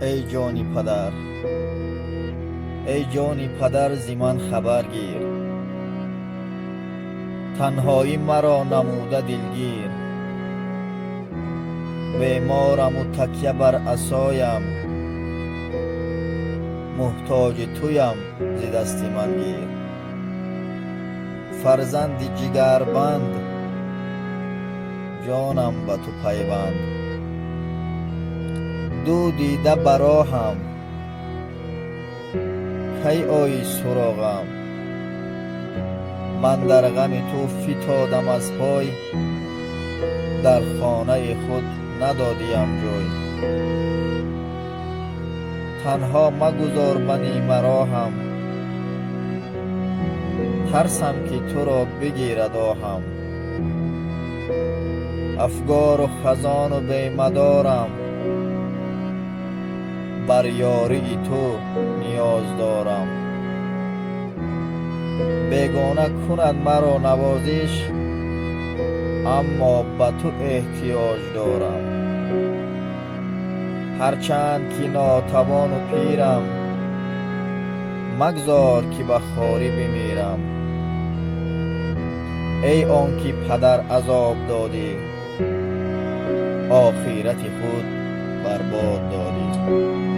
ای جانی پدر، ای جانی پدر ز من خبر گیر. تنهایی مرا نموده دلگیر. بیمارم و تکیه بر عصایم، محتاج تویم ز دست من گیر. فرزند جگربند، جانم به تو پیوند. دو دیده براهم، کی آیی سراغم. من در غم تو فتادم از پای، در خانه خود ندادیم جای. تنها مگذار منی مرا هم، ترسم که تو را بگیرد آهم. افگار و خزان و بیمدارم، بر یاری تو نیاز دارم. بیگانه کند مرا نوازش، اما به تو احتیاج دارم. هرچند که ناتوان و پیرم، مگذار که به خواری بمیرم. ای آنکه پدر عذاب دادی، آخرت خود برباد دادی.